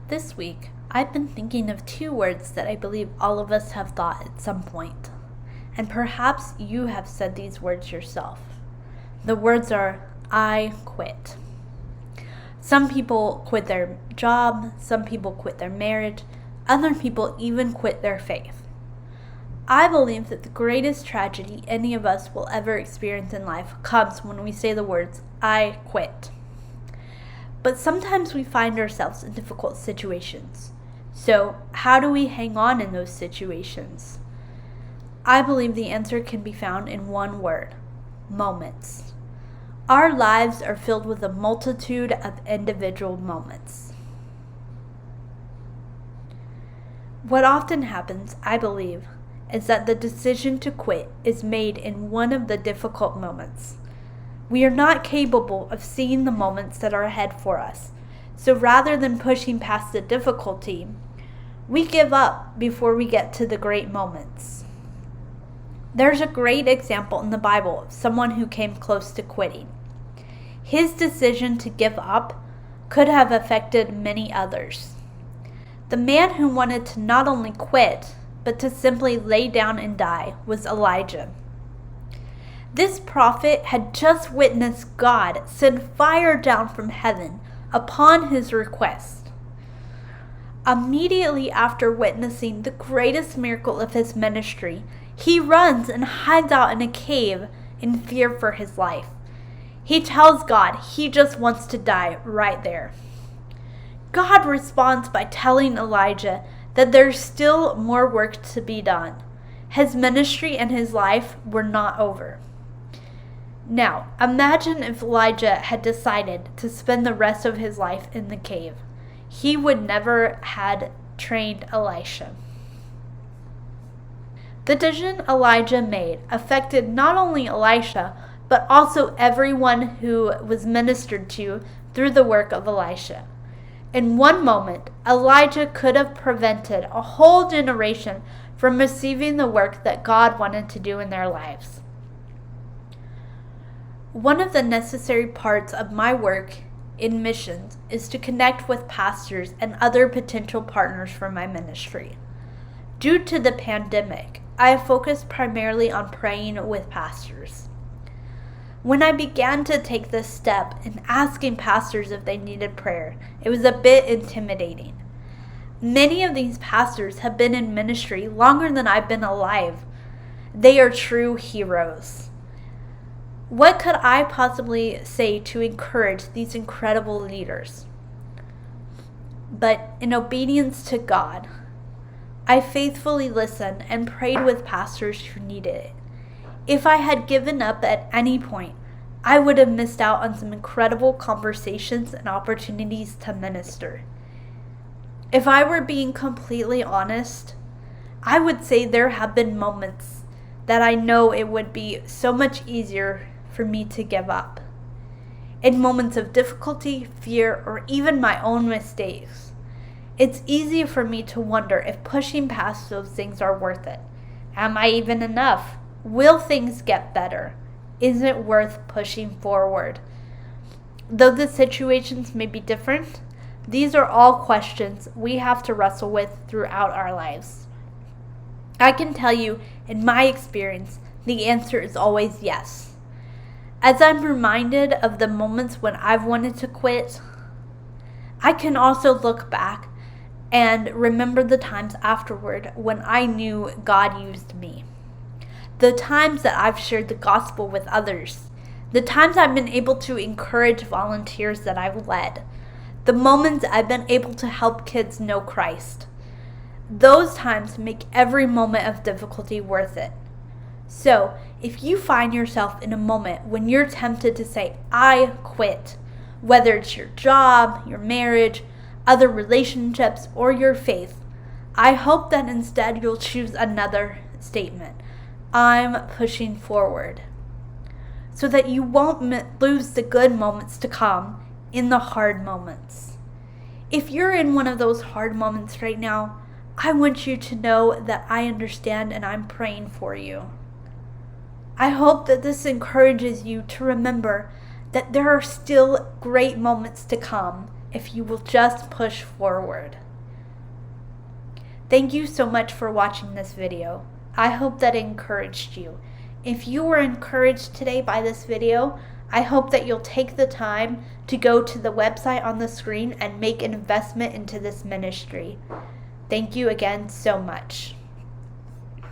This week, I've been thinking of two words that I believe all of us have thought at some point. And perhaps you have said these words yourself. The words are, I quit. Some people quit their job, some people quit their marriage, other people even quit their faith. I believe that the greatest tragedy any of us will ever experience in life comes when we say the words, I quit. But sometimes we find ourselves in difficult situations. So, how do we hang on in those situations? I believe the answer can be found in one word: moments. Our lives are filled with a multitude of individual moments. What often happens, I believe, is that the decision to quit is made in one of the difficult moments. We are not capable of seeing the moments that are ahead for us. So rather than pushing past the difficulty, we give up before we get to the great moments. There's a great example in the Bible of someone who came close to quitting. His decision to give up could have affected many others. The man who wanted to not only quit, but to simply lay down and die was Elijah. This prophet had just witnessed God send fire down from heaven upon his request. Immediately after witnessing the greatest miracle of his ministry, he runs and hides out in a cave in fear for his life. He tells God he just wants to die right there. God responds by telling Elijah that there's still more work to be done. His ministry and his life were not over. Now, imagine if Elijah had decided to spend the rest of his life in the cave. He would never had trained Elisha. The decision Elijah made affected not only Elisha, but also everyone who was ministered to through the work of Elisha. In one moment, Elijah could have prevented a whole generation from receiving the work that God wanted to do in their lives. One of the necessary parts of my work in missions is to connect with pastors and other potential partners for my ministry. Due to the pandemic, I have focused primarily on praying with pastors. When I began to take this step in asking pastors if they needed prayer, it was a bit intimidating. Many of these pastors have been in ministry longer than I've been alive. They are true heroes. What could I possibly say to encourage these incredible leaders? But in obedience to God, I faithfully listened and prayed with pastors who needed it. If I had given up at any point, I would have missed out on some incredible conversations and opportunities to minister. If I were being completely honest, I would say there have been moments that I know it would be so much easier for me to give up. In moments of difficulty, fear, or even my own mistakes, it's easy for me to wonder if pushing past those things are worth it. Am I even enough? Will things get better? Is it worth pushing forward? Though the situations may be different, these are all questions we have to wrestle with throughout our lives. I can tell you, in my experience, the answer is always yes. As I'm reminded of the moments when I've wanted to quit, I can also look back and remember the times afterward when I knew God used me. The times that I've shared the gospel with others. The times I've been able to encourage volunteers that I've led. The moments I've been able to help kids know Christ. Those times make every moment of difficulty worth it. So, if you find yourself in a moment when you're tempted to say, I quit, whether it's your job, your marriage, other relationships, or your faith, I hope that instead you'll choose another statement. I'm pushing forward. So that you won't lose the good moments to come in the hard moments. If you're in one of those hard moments right now, I want you to know that I understand and I'm praying for you. I hope that this encourages you to remember that there are still great moments to come if you will just push forward. Thank you so much for watching this video. I hope that it encouraged you. If you were encouraged today by this video, I hope that you'll take the time to go to the website on the screen and make an investment into this ministry. Thank you again so much.